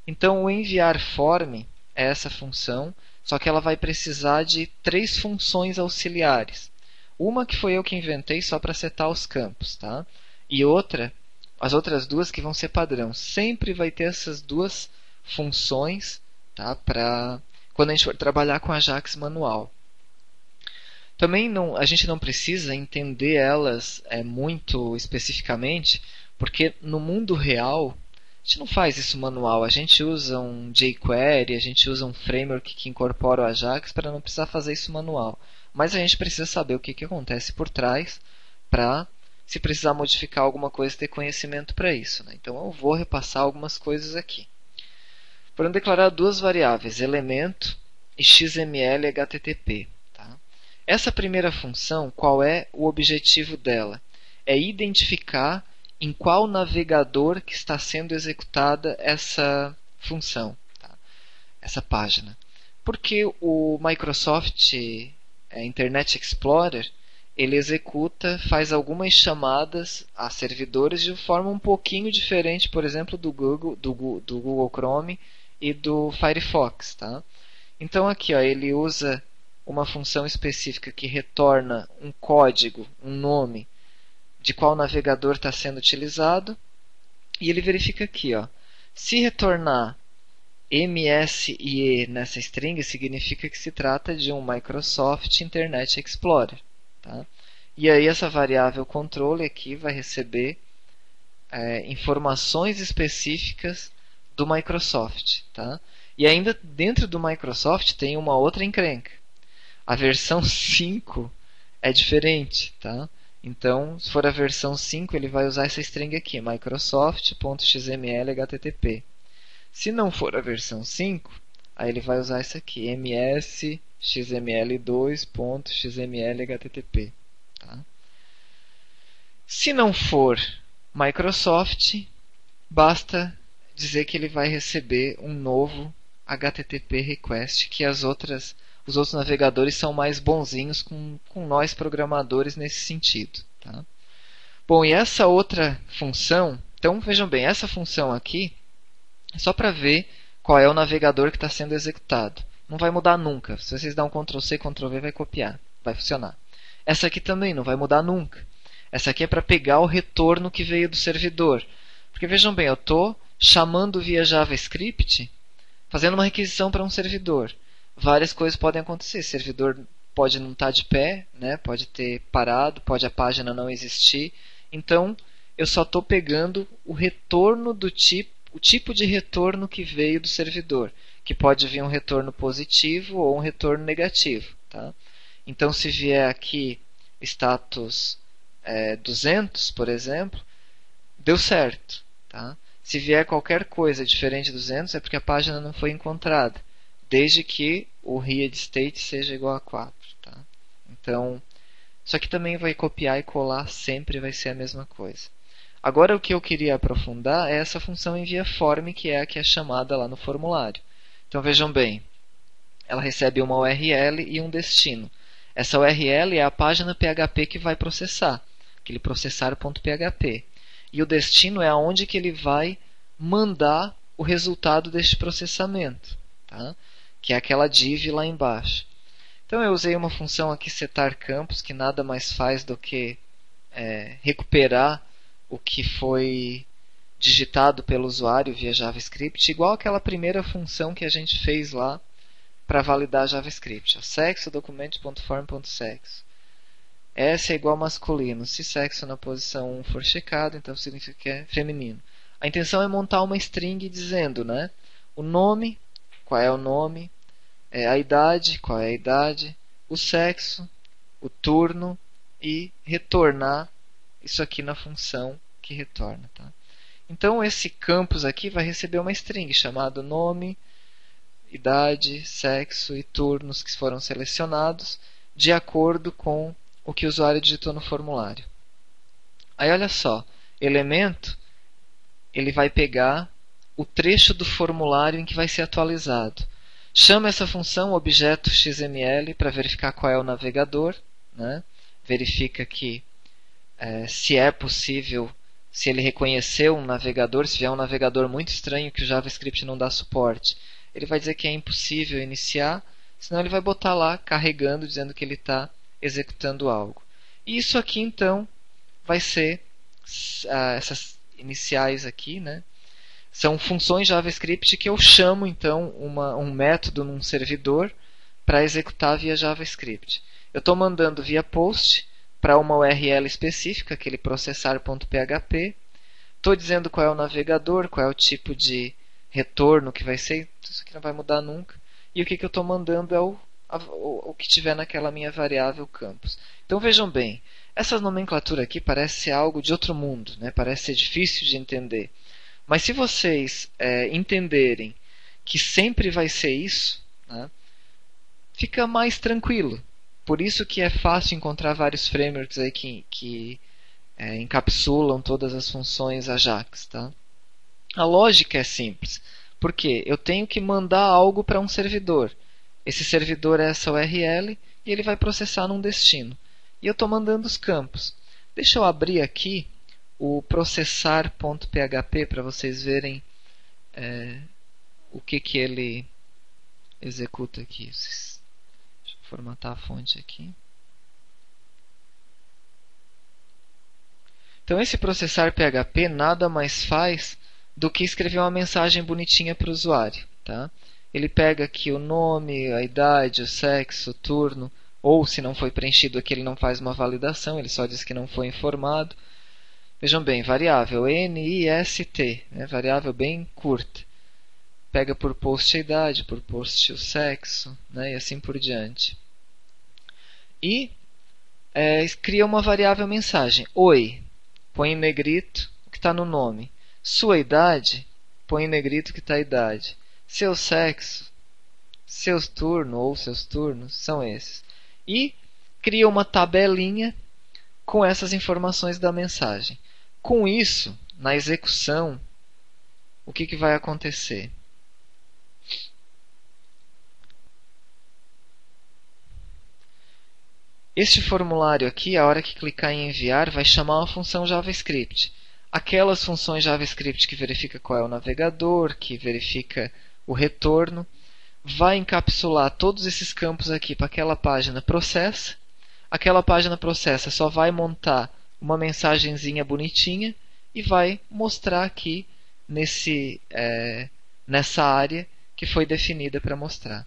Então o enviar form é essa função, só que ela vai precisar de 3 funções auxiliares. Uma que foi eu que inventei só para setar os campos, tá? E outra, as outras duas que vão ser padrão. Sempre vai ter essas 2 funções, tá? Para quando a gente for trabalhar com Ajax manual. Também a gente não precisa entender elas muito especificamente, porque no mundo real a gente não faz isso manual. A gente usa um jQuery, a gente usa um framework que incorpora o Ajax para não precisar fazer isso manual. Mas a gente precisa saber o que acontece por trás para, se precisar modificar alguma coisa, ter conhecimento para isso. Né? Então eu vou repassar algumas coisas aqui. Foram declarar 2 variáveis, elemento e XML HTTP. Tá? Essa primeira função, qual é o objetivo dela? É identificar em qual navegador que está sendo executada essa função, tá? Essa página. Porque o Microsoft Internet Explorer, ele executa, faz algumas chamadas a servidores de forma um pouquinho diferente, por exemplo, do Google Chrome e do Firefox. Tá? Então aqui ele usa uma função específica que retorna um código, um nome, de qual navegador está sendo utilizado, e ele verifica aqui. Se retornar MSIE nessa string, significa que se trata de um Microsoft Internet Explorer. Tá? E aí essa variável controle aqui vai receber informações específicas do Microsoft. Tá? E ainda dentro do Microsoft tem uma outra encrenca. A versão 5 é diferente. Tá? Então, se for a versão 5, ele vai usar essa string aqui, microsoft.xml/http. Se não for a versão 5, aí ele vai usar isso aqui, ms.xml2.xml/http. Tá? Se não for Microsoft, basta dizer que ele vai receber um novo HTTP request, que os outros navegadores são mais bonzinhos com nós programadores nesse sentido. Tá? Bom, e essa outra função, então vejam bem, essa função aqui é só para ver qual é o navegador que está sendo executado. Não vai mudar nunca. Se vocês dão um Ctrl+C, Ctrl+V, vai copiar. Vai funcionar. Essa aqui também não vai mudar nunca. Essa aqui é para pegar o retorno que veio do servidor. Porque vejam bem, eu estou chamando via JavaScript, fazendo uma requisição para um servidor. Várias coisas podem acontecer. O servidor pode não estar de pé, né? Pode ter parado, pode a página não existir. Então, eu só estou pegando o retorno do tipo, o tipo de retorno que veio do servidor, que pode vir um retorno positivo ou um retorno negativo. Tá? Então, se vier aqui status 200, por exemplo, deu certo. Tá? Se vier qualquer coisa diferente de 200, é porque a página não foi encontrada, desde que o read state seja igual a 4. Tá? Então, isso aqui também vai copiar e colar, sempre vai ser a mesma coisa. Agora o que eu queria aprofundar é essa função enviaForm, que é a que é chamada lá no formulário. Então vejam bem, ela recebe uma URL e um destino. Essa URL é a página PHP que vai processar, aquele processar.php. E o destino é aonde que ele vai mandar o resultado deste processamento, tá? Que é aquela div lá embaixo. Então eu usei uma função aqui setarCampos, que nada mais faz do que recuperar o que foi digitado pelo usuário via JavaScript, igual aquela primeira função que a gente fez lá para validar JavaScript. Sexo, documento.form.sexo. S é igual a masculino. Se sexo na posição 1 for checado, então significa que é feminino. A intenção é montar uma string dizendo, né, o nome, qual é o nome, a idade, qual é a idade, o sexo, o turno e retornar isso aqui na função que retorna. Tá? Então esse campus aqui vai receber uma string chamada nome, idade, sexo e turnos que foram selecionados de acordo com o que o usuário digitou no formulário. Aí olha só, elemento, ele vai pegar o trecho do formulário em que vai ser atualizado. Chama essa função objeto XML para verificar qual é o navegador, né? Verifica que se é possível, se ele reconheceu um navegador, se vier um navegador muito estranho que o JavaScript não dá suporte, ele vai dizer que é impossível iniciar, senão ele vai botar lá carregando, dizendo que ele está executando algo. E isso aqui então vai ser essas iniciais aqui, né? São funções JavaScript que eu chamo então um método num servidor para executar via JavaScript. Eu estou mandando via post para uma URL específica, aquele processar.php. Estou dizendo qual é o navegador, qual é o tipo de retorno que vai ser. Isso aqui não vai mudar nunca. E o que eu estou mandando é o que tiver naquela minha variável campus. Então vejam bem, essa nomenclatura aqui parece ser algo de outro mundo, né? Parece ser difícil de entender. Mas se vocês entenderem que sempre vai ser isso, né, fica mais tranquilo. Por isso que é fácil encontrar vários frameworks aí que encapsulam todas as funções Ajax. Tá? A lógica é simples. Porque eu tenho que mandar algo para um servidor. Esse servidor é essa URL e ele vai processar num destino. E eu estou mandando os campos. Deixa eu abrir aqui o processar.php para vocês verem o que ele executa aqui. Deixa eu formatar a fonte aqui. Então esse processar PHP nada mais faz do que escrever uma mensagem bonitinha para o usuário. Tá? Ele pega aqui o nome, a idade, o sexo, o turno, ou se não foi preenchido aqui ele não faz uma validação, ele só diz que não foi informado. Vejam bem, variável NIST, né? Variável bem curta. Pega por post a idade, por post o sexo, né? E assim por diante. E cria uma variável mensagem. Oi, põe em negrito o que está no nome. Sua idade, põe em negrito o que está a idade. Seu sexo, seus turnos ou seus turnos são esses. E cria uma tabelinha com essas informações da mensagem. Com isso, na execução, o que vai acontecer? Este formulário aqui, a hora que clicar em enviar, vai chamar uma função JavaScript. Aquelas funções JavaScript que verifica qual é o navegador, que verifica o retorno, vai encapsular todos esses campos aqui para aquela página processa. Aquela página processa só vai montar uma mensagenzinha bonitinha e vai mostrar aqui nessa área que foi definida para mostrar.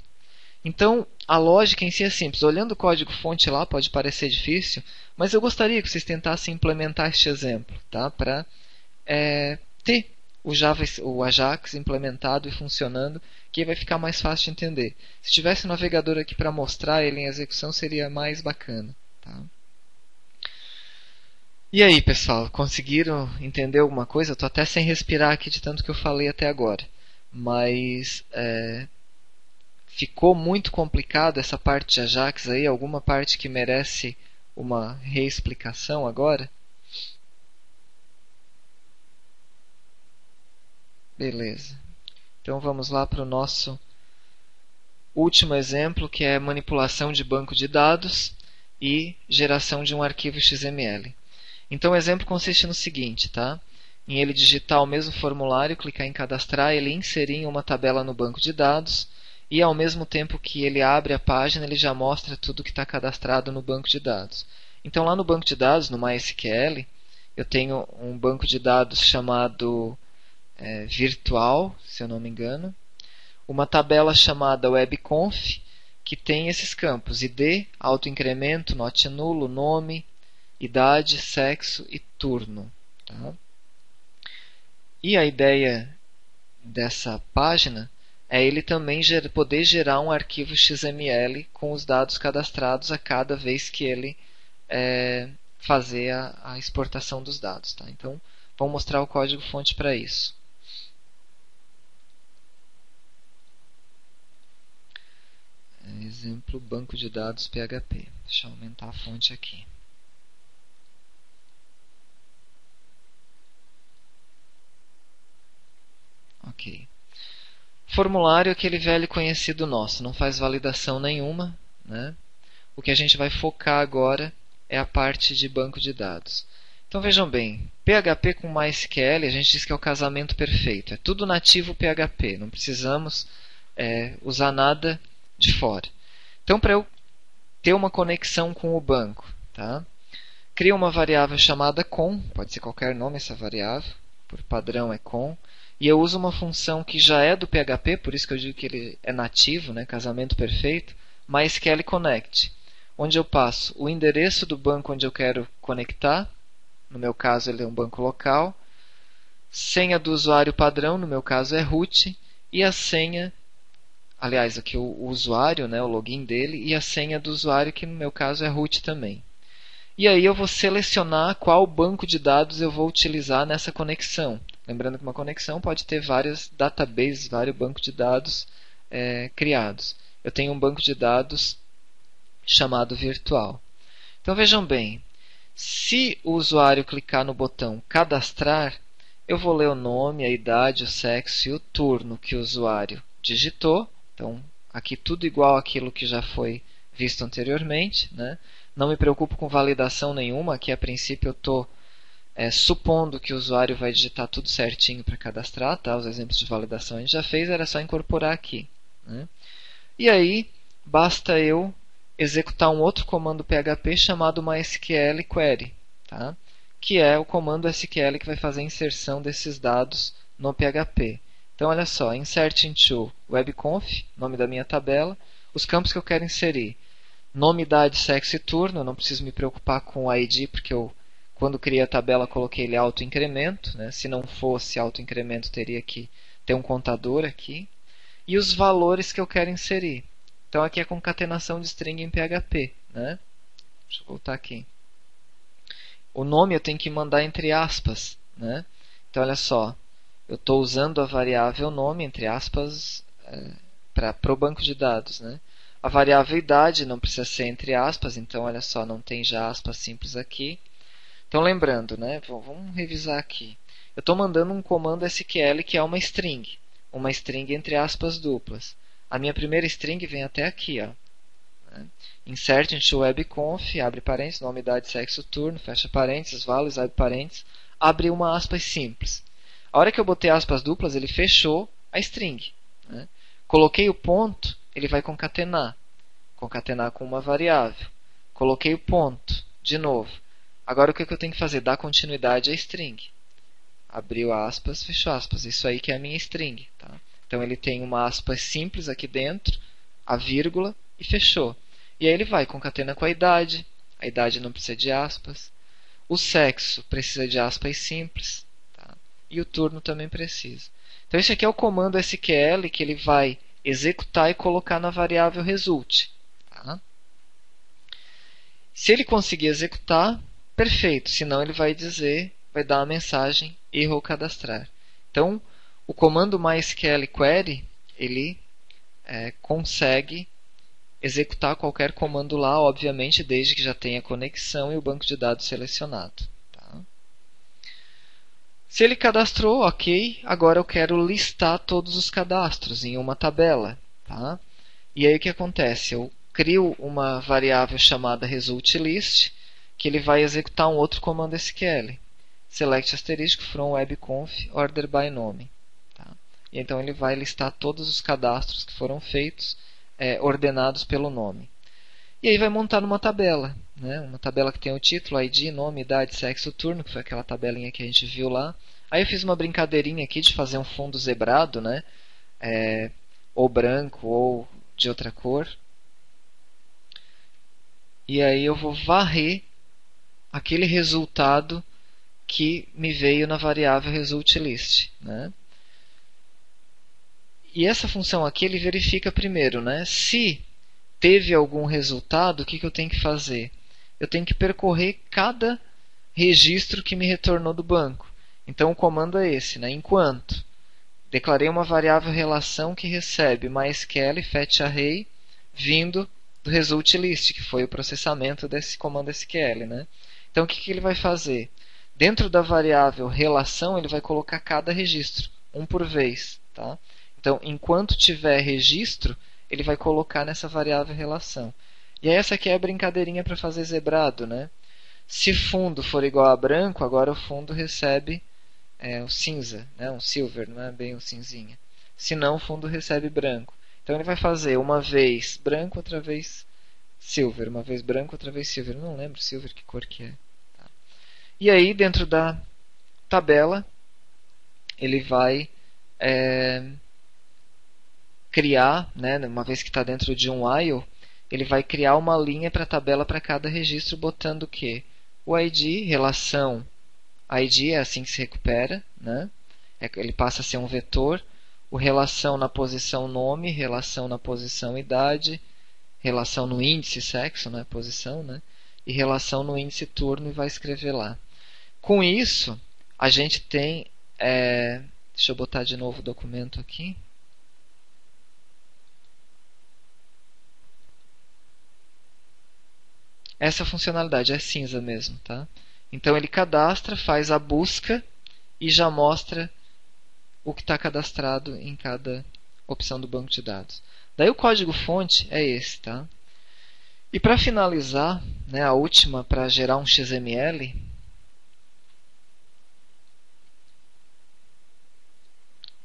Então, a lógica em si é simples. Olhando o código-fonte lá pode parecer difícil, mas eu gostaria que vocês tentassem implementar este exemplo, tá? Para ter o Ajax implementado e funcionando, que vai ficar mais fácil de entender. Se tivesse um navegador aqui para mostrar ele em execução, seria mais bacana. Tá? E aí, pessoal, conseguiram entender alguma coisa? Eu estou até sem respirar aqui de tanto que eu falei até agora. Mas ficou muito complicado essa parte de Ajax aí? Alguma parte que merece uma reexplicação agora? Beleza. Então vamos lá para o nosso último exemplo, que é manipulação de banco de dados e geração de um arquivo XML. Então o exemplo consiste no seguinte, tá? Em ele digitar o mesmo formulário, clicar em cadastrar, ele inserir em uma tabela no banco de dados e ao mesmo tempo que ele abre a página, ele já mostra tudo que está cadastrado no banco de dados. Então lá no banco de dados, no MySQL, eu tenho um banco de dados chamado virtual, se eu não me engano, uma tabela chamada webconf, que tem esses campos, ID, autoincremento, not nulo, nome, idade, sexo e turno. Tá? E a ideia dessa página é ele também poder gerar um arquivo XML com os dados cadastrados a cada vez que ele fazer a exportação dos dados. Tá? Então, vamos mostrar o código-fonte para isso. exemplo, banco de dados PHP. Deixa eu aumentar a fonte aqui. Ok. Formulário é aquele velho conhecido nosso, não faz validação nenhuma, né? O que a gente vai focar agora é a parte de banco de dados. Então vejam bem, PHP com MySQL a gente diz que é o casamento perfeito. É tudo nativo PHP, não precisamos usar nada de fora. Então para eu ter uma conexão com o banco, tá? Cria uma variável chamada com, pode ser qualquer nome essa variável, por padrão é com, e eu uso uma função que já é do PHP, por isso que eu digo que ele é nativo, né? Casamento perfeito, MySQL Connect, onde eu passo o endereço do banco onde eu quero conectar, no meu caso ele é um banco local, senha do usuário padrão, no meu caso é root, e a senha, aliás, aqui o usuário, né, o login dele, e a senha do usuário, que no meu caso é root também. E aí eu vou selecionar qual banco de dados eu vou utilizar nessa conexão. Lembrando que uma conexão pode ter vários databases, vários bancos de dados criados. Eu tenho um banco de dados chamado virtual. Então vejam bem, se o usuário clicar no botão cadastrar, eu vou ler o nome, a idade, o sexo e o turno que o usuário digitou. Então aqui tudo igual àquilo que já foi visto anteriormente, né? Não me preocupo com validação nenhuma, aqui a princípio eu estou supondo que o usuário vai digitar tudo certinho para cadastrar, tá? Os exemplos de validação a gente já fez, era só incorporar aqui, né? E aí, basta eu executar um outro comando PHP chamado MySQL Query, tá? Que é o comando SQL que vai fazer a inserção desses dados no PHP. Então, olha só, insert into webconf, nome da minha tabela, os campos que eu quero inserir. Nome, idade, sexo e turno, eu não preciso me preocupar com o ID, porque eu, quando criei a tabela, coloquei ele auto-incremento, né? Se não fosse auto-incremento, teria que ter um contador aqui. E os valores que eu quero inserir. Então aqui é concatenação de string em PHP, né? Deixa eu voltar aqui. O nome eu tenho que mandar entre aspas, né? Então olha só, eu estou usando a variável nome, entre aspas, para o banco de dados, né? A variável idade não precisa ser entre aspas, então olha só, não tem já aspas simples aqui. Então lembrando, né? Vamos revisar aqui. Eu estou mandando um comando SQL que é uma string entre aspas duplas. A minha primeira string vem até aqui, ó. Insert into webconf, abre parênteses, nome, idade, sexo, turno, fecha parênteses, values, abre parênteses, abre uma aspas simples. A hora que eu botei aspas duplas, ele fechou a string, né? Coloquei o ponto, ele vai concatenar com uma variável. Coloquei o ponto, de novo. Agora o que eu tenho que fazer? Dar continuidade à string. Abriu aspas, fechou aspas. Isso aí que é a minha string, tá? Então ele tem uma aspas simples aqui dentro, a vírgula e fechou. E aí ele vai, concatena com a idade não precisa de aspas. O sexo precisa de aspas simples, tá? E o turno também precisa. Então esse aqui é o comando SQL que ele vai executar e colocar na variável result, tá? Se ele conseguir executar, perfeito. Senão ele vai dar uma mensagem erro cadastrar. Então o comando MySQL Query, ele consegue executar qualquer comando lá, obviamente, desde que já tenha conexão e o banco de dados selecionado. Tá? Se ele cadastrou, ok. Agora eu quero listar todos os cadastros em uma tabela. Tá? E aí o que acontece? Eu crio uma variável chamada resultList, que ele vai executar um outro comando SQL. Select asterisco from webconf order by nome. Tá? E então ele vai listar todos os cadastros que foram feitos, ordenados pelo nome. E aí vai montar numa tabela, né? Uma tabela que tem o título, ID, nome, idade, sexo, turno, que foi aquela tabelinha que a gente viu lá. Aí eu fiz uma brincadeirinha aqui de fazer um fundo zebrado, né? Ou branco ou de outra cor. E aí eu vou varrer aquele resultado que me veio na variável resultList, né? E essa função aqui ele verifica primeiro, né? Se teve algum resultado, o que eu tenho que fazer? Eu tenho que percorrer cada registro que me retornou do banco. Então o comando é esse, né? Enquanto declarei uma variável relação que recebe MySQL fetch array vindo do result list, que foi o processamento desse comando SQL, né? Então, o que ele vai fazer? Dentro da variável relação, ele vai colocar cada registro, um por vez. Tá? Então, enquanto tiver registro, ele vai colocar nessa variável relação. E aí essa aqui é a brincadeirinha para fazer zebrado. Né? Se fundo for igual a branco, agora o fundo recebe o cinza, né? Um silver, não é bem um cinzinha. Se não, o fundo recebe branco. Então ele vai fazer uma vez branco, outra vez silver. Uma vez branco, outra vez silver. Eu não lembro silver que cor que é. Tá? E aí, dentro da tabela, ele vai criar, né, uma vez que está dentro de um while, ele vai criar uma linha para a tabela para cada registro, botando o quê? O ID, relação ID, é assim que se recupera, né? Ele passa a ser um vetor. O relação na posição nome, relação na posição idade, relação no índice sexo, né? Posição, né? E relação no índice turno, e vai escrever lá. Com isso, a gente tem... deixa eu botar de novo o documento aqui. Essa funcionalidade é cinza mesmo, tá? Então ele cadastra, faz a busca e já mostra o que está cadastrado em cada opção do banco de dados. Daí o código-fonte é esse, tá? E para finalizar, né, a última para gerar um XML,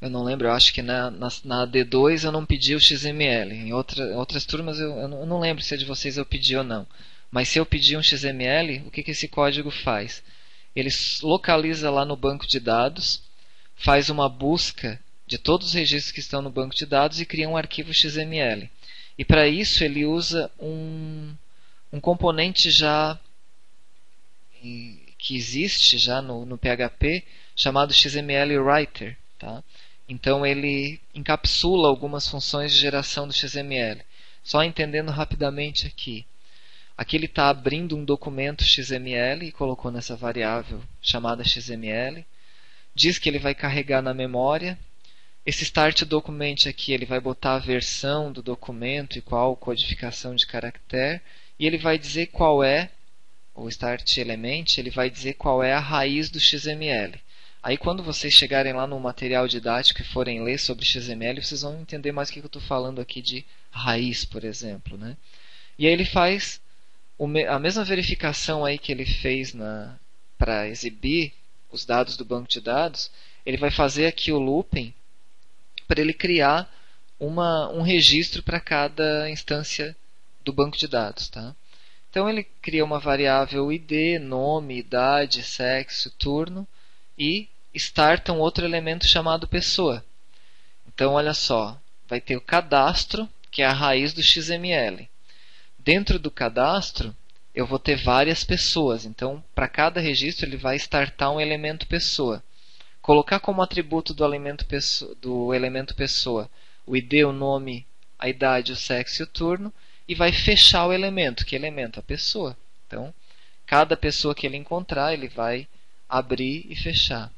eu não lembro, eu acho que na D2 eu não pedi o XML. Em outras turmas eu não lembro se é de vocês eu pedi ou não. Mas se eu pedir um XML, o que esse código faz? Ele localiza lá no banco de dados, faz uma busca de todos os registros que estão no banco de dados e cria um arquivo XML. E para isso ele usa um componente já que existe já no PHP, chamado XML Writer. Tá? Então ele encapsula algumas funções de geração do XML. Só entendendo rapidamente aqui. Aqui ele está abrindo um documento XML e colocou nessa variável chamada XML. Diz que ele vai carregar na memória. Esse start document aqui ele vai botar a versão do documento e qual codificação de caractere. E ele vai dizer qual é, o start element, ele vai dizer qual é a raiz do XML. Aí quando vocês chegarem lá no material didático e forem ler sobre XML, vocês vão entender mais o que eu estou falando aqui de raiz, por exemplo. Né? E aí ele faz a mesma verificação aí que ele fez para exibir os dados do banco de dados, ele vai fazer aqui o looping para ele criar um registro para cada instância do banco de dados. Tá? Então ele cria uma variável ID, nome, idade, sexo, turno e starta um outro elemento chamado pessoa. Então olha só, vai ter o cadastro, que é a raiz do XML. Dentro do cadastro, eu vou ter várias pessoas. Então, para cada registro, ele vai startar um elemento pessoa. Colocar como atributo do elemento pessoa o ID, o nome, a idade, o sexo e o turno. E vai fechar o elemento. Que elemento? A pessoa. Então, cada pessoa que ele encontrar, ele vai abrir e fechar.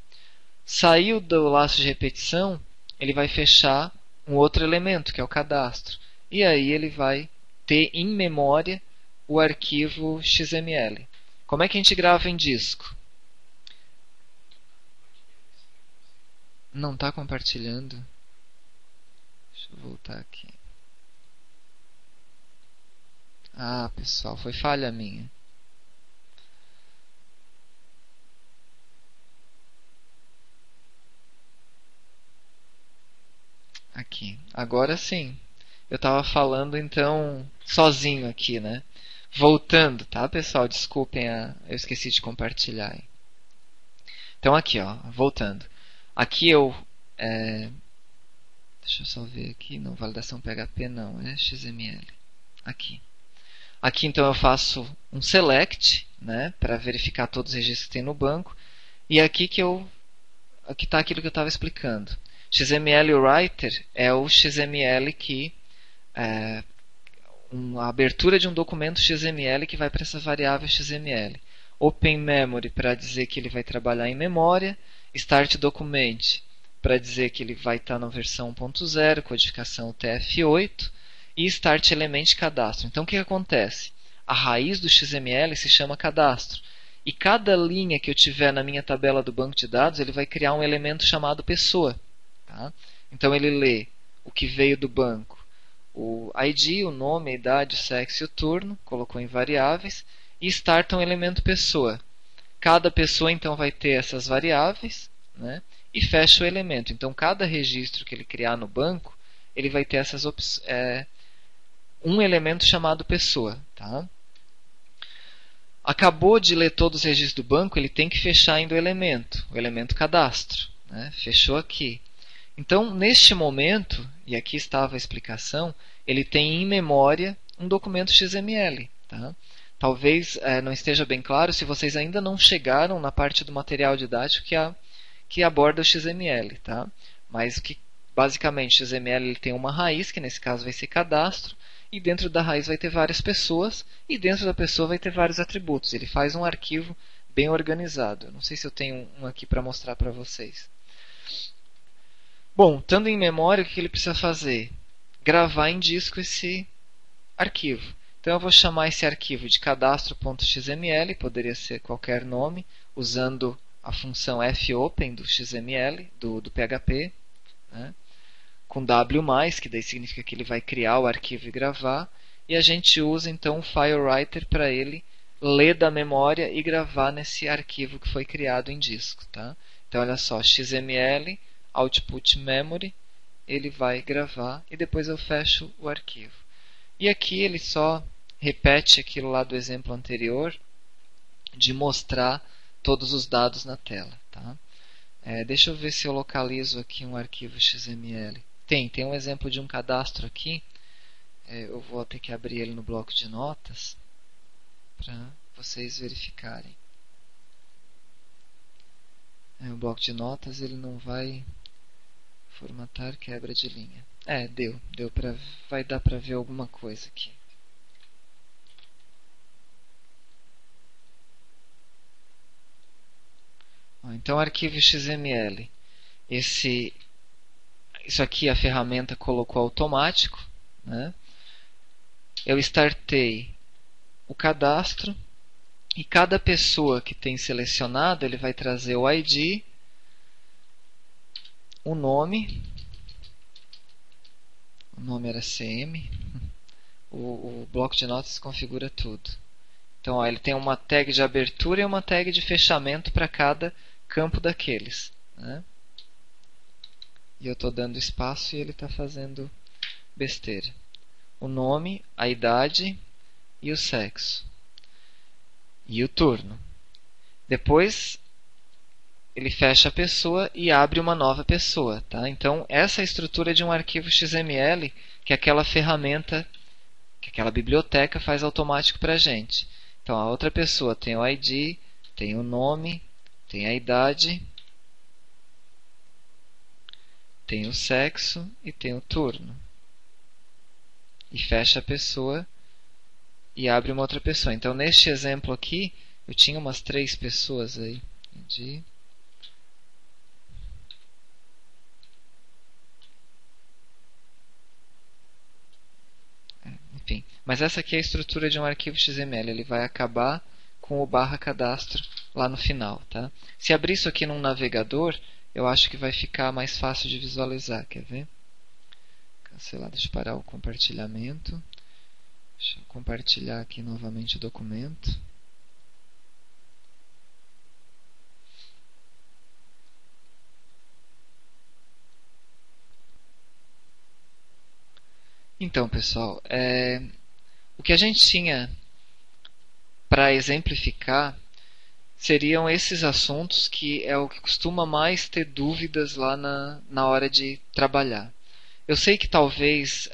Saiu do laço de repetição, ele vai fechar um outro elemento, que é o cadastro. E aí ele vai ter em memória o arquivo XML. Como é que a gente grava em disco? Não está compartilhando? Deixa eu voltar aqui. Ah, pessoal, foi falha minha. Aqui. Agora sim. Eu estava falando então sozinho aqui, né? Voltando, tá, pessoal? Desculpem, eu esqueci de compartilhar. Então aqui, ó, voltando. Aqui deixa eu só ver aqui, não, validação PHP não, é XML. Aqui. Aqui então eu faço um select, né, para verificar todos os registros que tem no banco. E aqui está aquilo que eu estava explicando. XML Writer é o XML que a abertura de um documento XML que vai para essa variável XML. Open Memory para dizer que ele vai trabalhar em memória. Start Document para dizer que ele vai estar na versão 1.0, codificação TF8. e start element cadastro. Então o que acontece? A raiz do XML se chama cadastro. E cada linha que eu tiver na minha tabela do banco de dados, ele vai criar um elemento chamado pessoa. Tá? Então ele lê o que veio do banco, o ID, o nome, a idade, o sexo e o turno, colocou em variáveis, e starta um elemento pessoa. Cada pessoa então vai ter essas variáveis, né? E fecha o elemento. Então cada registro que ele criar no banco, ele vai ter um elemento chamado pessoa. Tá? Acabou de ler todos os registros do banco, ele tem que fechar ainda o elemento cadastro. Né? Fechou aqui. Então, neste momento, e aqui estava a explicação, ele tem em memória um documento XML. Tá? Talvez não esteja bem claro se vocês ainda não chegaram na parte do material didático que aborda o XML. Tá? Mas que basicamente o XML ele tem uma raiz, que nesse caso vai ser cadastro, e dentro da raiz vai ter várias pessoas, e dentro da pessoa vai ter vários atributos. Ele faz um arquivo bem organizado. Eu não sei se eu tenho um aqui para mostrar para vocês. Bom, estando em memória, o que ele precisa fazer? Gravar em disco esse arquivo. Então eu vou chamar esse arquivo de cadastro.xml, poderia ser qualquer nome, usando a função fopen do XML, do PHP, né? Com W+, que daí significa que ele vai criar o arquivo e gravar, e a gente usa então o FileWriter para ele ler da memória e gravar nesse arquivo que foi criado em disco. Tá? Então olha só, XML, output memory, ele vai gravar e depois eu fecho o arquivo. E aqui ele só repete aquilo lá do exemplo anterior, de mostrar todos os dados na tela. Tá? Deixa eu ver se eu localizo aqui um arquivo XML. Tem um exemplo de um cadastro aqui. Eu vou ter que abrir ele no bloco de notas para vocês verificarem. O bloco de notas ele não vai formatar quebra de linha. Vai dar para ver alguma coisa aqui. Então, arquivo XML. Isso aqui a ferramenta colocou automático. Né? Eu startei o cadastro. E cada pessoa que tem selecionado, ele vai trazer o ID, o nome era CM, o bloco de notas configura tudo. Então ele tem uma tag de abertura e uma tag de fechamento para cada campo daqueles. Né? E eu estou dando espaço e ele está fazendo besteira. O nome, a idade e o sexo. E o turno. Depois ele fecha a pessoa e abre uma nova pessoa. Tá? Então essa é a estrutura de um arquivo XML que aquela ferramenta, que aquela biblioteca faz automático para a gente. Então a outra pessoa tem o ID, tem o nome, tem a idade, tem o sexo e tem o turno. E fecha a pessoa e abre uma outra pessoa. Então, neste exemplo aqui, eu tinha umas 3 pessoas aí. Enfim, mas essa aqui é a estrutura de um arquivo XML. Ele vai acabar com o /cadastro lá no final. Tá? Se abrir isso aqui num navegador, eu acho que vai ficar mais fácil de visualizar. Quer ver? Cancelar, deixa eu parar o compartilhamento. Deixa eu compartilhar aqui novamente o documento. Então, pessoal, o que a gente tinha para exemplificar seriam esses assuntos que é o que costuma mais ter dúvidas lá na hora de trabalhar. Eu sei que talvez,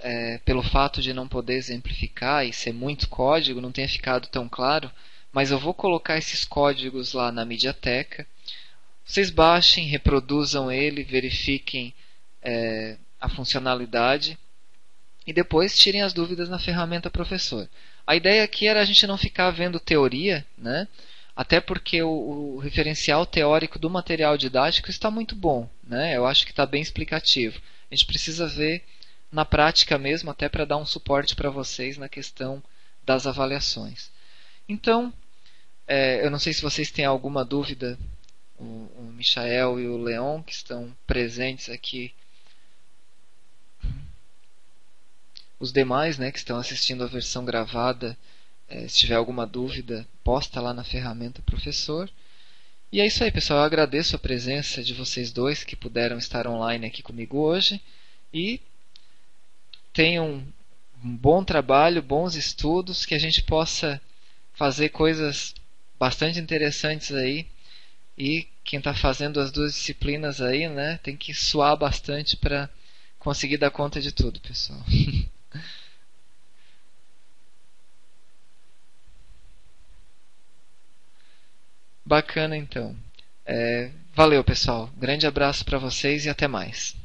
pelo fato de não poder exemplificar e ser muito código, não tenha ficado tão claro, mas eu vou colocar esses códigos lá na Mediateca. Vocês baixem, reproduzam ele, verifiquem a funcionalidade e depois tirem as dúvidas na ferramenta professor. A ideia aqui era a gente não ficar vendo teoria, né? Até porque o referencial teórico do material didático está muito bom. Né? Eu acho que está bem explicativo. A gente precisa ver na prática mesmo, até para dar um suporte para vocês na questão das avaliações. Então, eu não sei se vocês têm alguma dúvida, o Michael e o Leon, que estão presentes aqui, os demais, né, que estão assistindo a versão gravada, se tiver alguma dúvida, posta lá na ferramenta professor. E é isso aí, pessoal. Eu agradeço a presença de vocês dois que puderam estar online aqui comigo hoje. E tenham um bom trabalho, bons estudos, que a gente possa fazer coisas bastante interessantes aí. E quem está fazendo as duas disciplinas aí, né, tem que suar bastante para conseguir dar conta de tudo, pessoal. Bacana, então. Valeu, pessoal. Grande abraço para vocês e até mais.